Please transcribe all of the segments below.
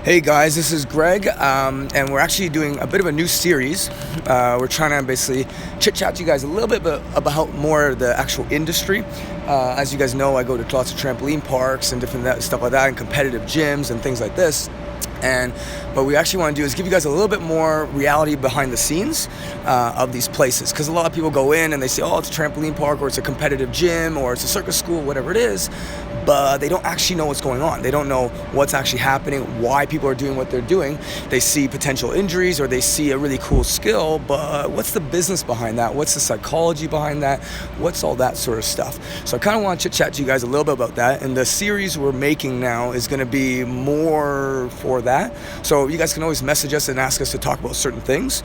Hey guys, this is Greg, and we're actually doing a bit of a new series. We're trying to basically chit-chat to you guys a little bit about more of the actual industry. As you guys know, I go to lots of trampoline parks and different stuff like that, and competitive gyms and things like this. And what we actually want to do is give you guys a little bit more reality behind the scenes of these places, because a lot of people go in and they say, oh, it's a trampoline park, or it's a competitive gym, or it's a circus school, whatever it is, but they don't actually know what's going on. They don't know what's actually happening, why people are doing what they're doing. They see potential injuries, or they see a really cool skill, but what's the business behind that? What's the psychology behind that? What's all that sort of stuff? So I kind of want to chit-chat to you guys a little bit about that, and the series we're making now is going to be more for that. So you guys can always message us and ask us to talk about certain things,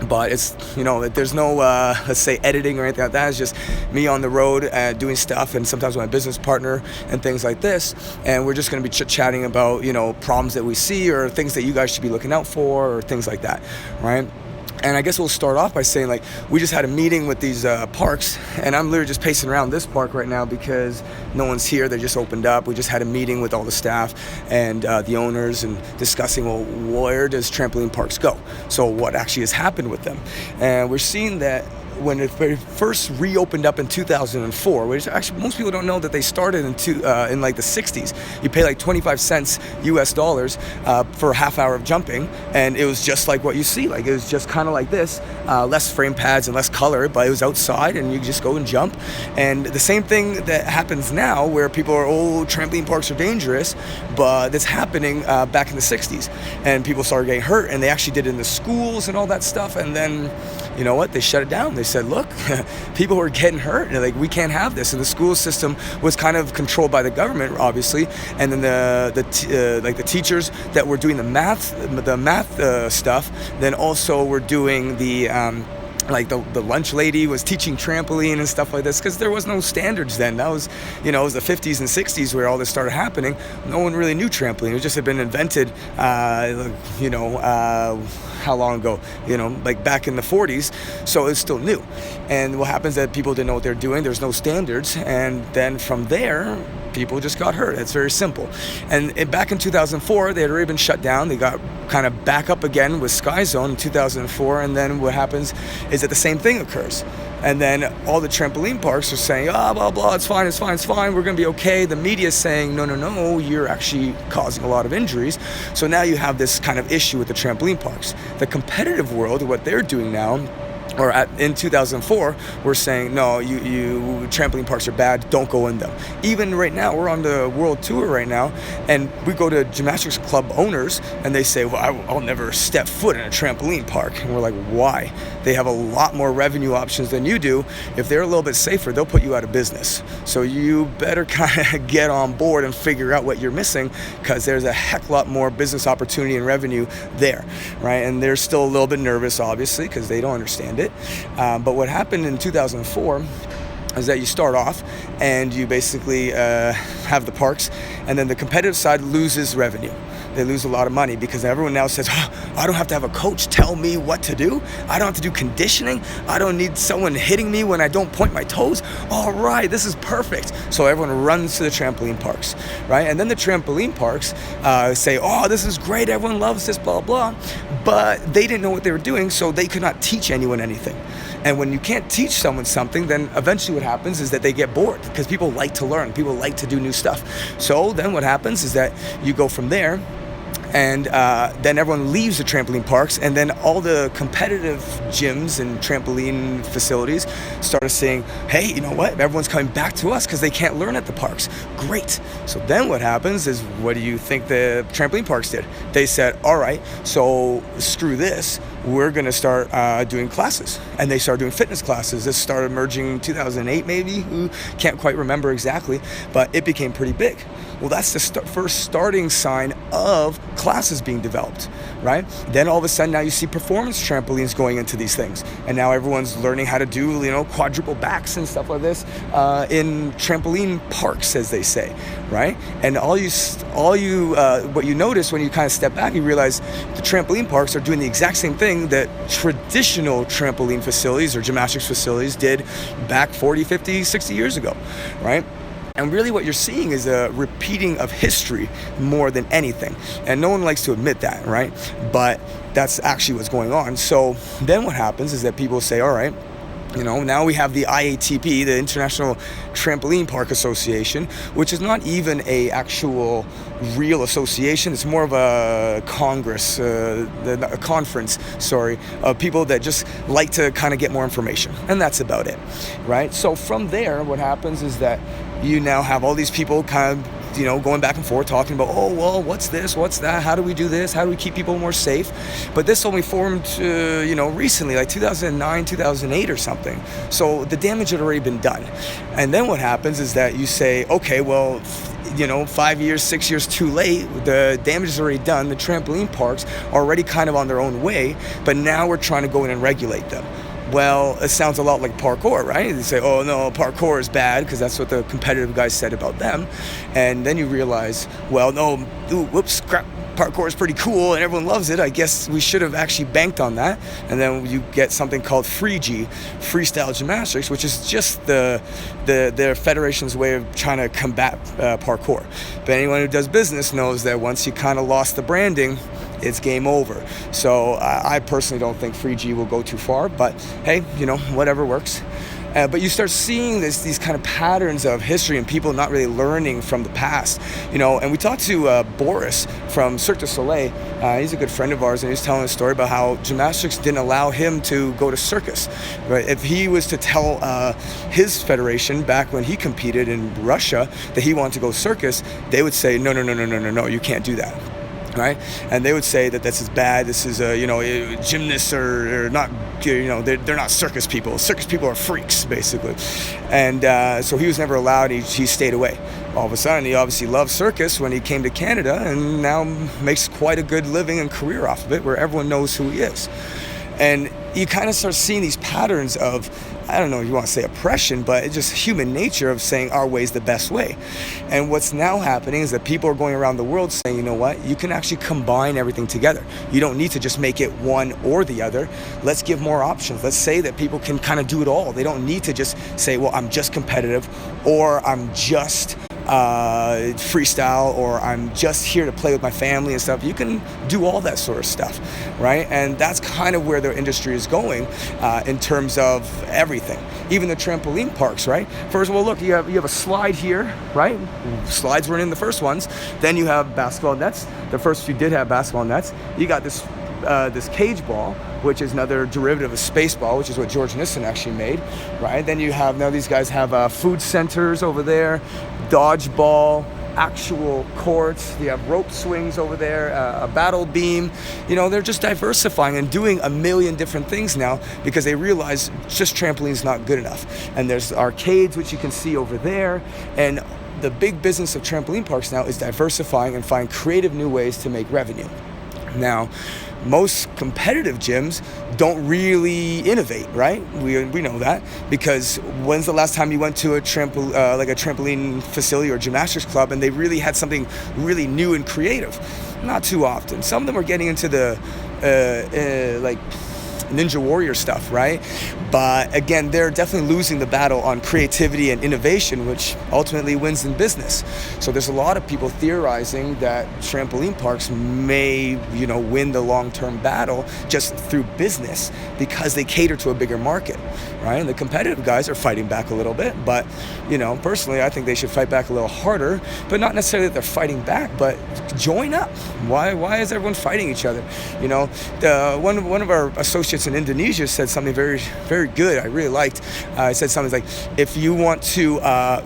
but it's, there's no let's say editing or anything like that. It's just me on the road doing stuff, and sometimes with my business partner and things like this, and we're just going to be chit-chatting about problems that we see, or things that you guys should be looking out for, or things like that, right? And I guess we'll start off by saying, we just had a meeting with these parks, and I'm literally just pacing around this park right now because no one's here. They just opened up. We just had a meeting with all the staff and the owners, and discussing, well, where does trampoline parks go? So what actually has happened with them? And we're seeing that when it first reopened up in 2004, which actually most people don't know that they started in the 60s. You pay 25 cents US dollars for a half hour of jumping, and it was just like what you see. It was just kind of like this, less frame pads and less color, but it was outside and you just go and jump. And the same thing that happens now, where people are, trampoline parks are dangerous, but it's happening back in the 60s, and people started getting hurt, and they actually did it in the schools and all that stuff. And then, you know what, they shut it down. They said, look, people were getting hurt, and we can't have this. And the school system was kind of controlled by the government, obviously, and then the teachers that were doing the math stuff, then also were doing the lunch lady was teaching trampoline and stuff like this, because there was no standards then. That was, it was the 50s and 60s where all this started happening. No one really knew trampoline. It just had been invented, how long ago? Back in the 40s. So it's still new. And what happens is that people didn't know what they're doing. There's no standards. And then from there, people just got hurt. It's very simple. And back in 2004, they had already been shut down. They got kind of back up again with Sky Zone in 2004. And then what happens is that the same thing occurs. And then all the trampoline parks are saying, blah, blah, it's fine, we're going to be okay. The media is saying, no, you're actually causing a lot of injuries. So now you have this kind of issue with the trampoline parks. The competitive world, what they're doing now, in 2004, we're saying, no, you trampoline parks are bad, don't go in them. Even right now, we're on the world tour right now, and we go to gymnastics club owners, and they say, well, I'll never step foot in a trampoline park. And we're like, why? They have a lot more revenue options than you do. If they're a little bit safer, they'll put you out of business. So you better kind of get on board and figure out what you're missing, because there's a heck lot more business opportunity and revenue there, right? And they're still a little bit nervous, obviously, because they don't understand it. But what happened in 2004 is that you start off and you basically have the parks, and then the competitive side loses revenue. They lose a lot of money, because everyone now says, I don't have to have a coach tell me what to do. I don't have to do conditioning. I don't need someone hitting me when I don't point my toes. All right, this is perfect. So everyone runs to the trampoline parks, right? And then the trampoline parks say, this is great. Everyone loves this, blah, blah. But they didn't know what they were doing, so they could not teach anyone anything. And when you can't teach someone something, then eventually what happens is that they get bored, because people like to learn. People like to do new stuff. So then what happens is that you go from there, and then everyone leaves the trampoline parks, and then all the competitive gyms and trampoline facilities started saying, hey, you know what? Everyone's coming back to us because they can't learn at the parks. Great. So then what happens is, what do you think the trampoline parks did? They said, all right, so screw this. We're going to start doing classes. And they started doing fitness classes. This started emerging in 2008, maybe. Can't quite remember exactly, but it became pretty big. Well, that's the first starting sign of classes being developed, right? Then all of a sudden, now you see performance trampolines going into these things. And now everyone's learning how to do, quadruple backs and stuff like this in trampoline parks, as they say, right? And what you notice when you kind of step back, you realize the trampoline parks are doing the exact same thing that traditional trampoline facilities or gymnastics facilities did back 40, 50, 60 years ago, right? And really what you're seeing is a repeating of history more than anything. And no one likes to admit that, right? But that's actually what's going on. So then what happens is that people say, all right, now we have the IATP, the International Trampoline Park Association, which is not even a actual real association. It's more of a conference, of people that just like to kind of get more information. And that's about it, right? So from there, what happens is that you now have all these people kind of going back and forth talking about, oh, well, what's this, what's that, how do we do this, how do we keep people more safe? But this only formed, recently, like 2009, 2008 or something. So the damage had already been done. And then what happens is that you say, okay, well, 5 years, 6 years too late, the damage is already done. The trampoline parks are already kind of on their own way, but now we're trying to go in and regulate them. Well, it sounds a lot like parkour, right? They say, oh no, parkour is bad, because that's what the competitive guys said about them. And then you realize, well, no, crap, parkour is pretty cool and everyone loves it. I guess we should have actually banked on that. And then you get something called freestyle gymnastics, which is just their federation's way of trying to combat parkour. But anyone who does business knows that once you kind of lost the branding, it's game over. So I personally don't think Free G will go too far, but hey, whatever works. But you start seeing these kind of patterns of history and people not really learning from the past, and we talked to Boris from Cirque du Soleil. He's a good friend of ours, and he's telling a story about how gymnastics didn't allow him to go to circus. Right? If he was to tell his federation back when he competed in Russia that he wanted to go circus, they would say, no, you can't do that. Right, and they would say that this is bad. This is gymnasts are not, they're not circus people. Circus people are freaks, basically. And so he was never allowed. He stayed away. All of a sudden, he obviously loved circus when he came to Canada, and now makes quite a good living and career off of it, where everyone knows who he is. And you kind of start seeing these patterns of, I don't know if you want to say oppression, but it's just human nature of saying our way is the best way. And what's now happening is that people are going around the world saying, you know what, you can actually combine everything together. You don't need to just make it one or the other. Let's give more options. Let's say that people can kind of do it all. They don't need to just say, well, I'm just competitive, or I'm just freestyle, or I'm just here to play with my family and stuff. You can do all that sort of stuff, right? And that's kind of where the industry is going in terms of everything. Even the trampoline parks, right? First of all, look, you have a slide here, right? Slides weren't in the first ones. Then you have basketball nets. The first few did have basketball nets. You got this cage ball, which is another derivative of space ball, which is what George Nissen actually made, right? Then you have, now these guys have food centers over there, dodgeball, actual courts, you have rope swings over there, a battle beam. They're just diversifying and doing a million different things now, because they realize just trampoline is not good enough. And there's arcades, which you can see over there, and the big business of trampoline parks now is diversifying and find creative new ways to make revenue. Now, most competitive gyms don't really innovate, right? We know that, because when's the last time you went to a trampoline facility or gymnastics club and they really had something really new and creative? Not too often. Some of them are getting into the Ninja Warrior stuff, right? But again, they're definitely losing the battle on creativity and innovation, which ultimately wins in business. So there's a lot of people theorizing that trampoline parks may, win the long-term battle just through business, because they cater to a bigger market, right? And the competitive guys are fighting back a little bit, but, personally, I think they should fight back a little harder, but not necessarily that they're fighting back, but join up. Why is everyone fighting each other? One of our associates in Indonesia said something very, very good. I really liked. I said something like, if you want to I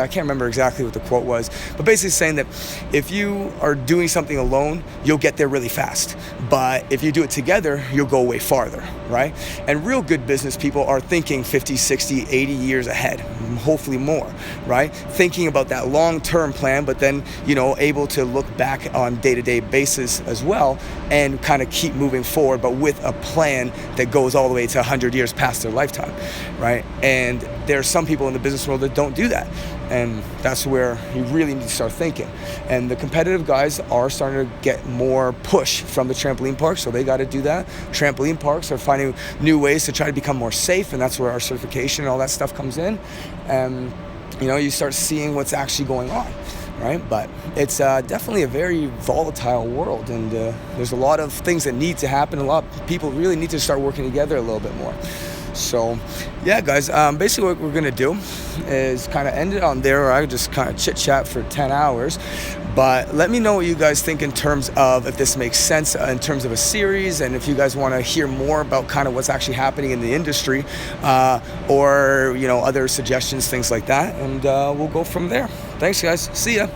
can't remember exactly what the quote was, but basically saying that if you are doing something alone, you'll get there really fast. But if you do it together, you'll go way farther, right? And real good business people are thinking 50, 60, 80 years ahead, hopefully more, right? Thinking about that long-term plan, but then, able to look back on day-to-day basis as well and kind of keep moving forward, but with a plan that goes all the way to 100 years past their lifetime, right? And there are some people in the business world that don't do that. And that's where you really need to start thinking. And the competitive guys are starting to get more push from the trampoline parks, so they got to do that. Trampoline parks are finding new ways to try to become more safe, and that's where our certification and all that stuff comes in. you start seeing what's actually going on, right? But it's definitely a very volatile world, and there's a lot of things that need to happen. A lot of people really need to start working together a little bit more. So, yeah, guys, basically what we're going to do is kind of end it on there, or I just kind of chit-chat for 10 hours. But let me know what you guys think in terms of if this makes sense in terms of a series, and if you guys want to hear more about kind of what's actually happening in the industry, or, other suggestions, things like that. And we'll go from there. Thanks, guys. See ya.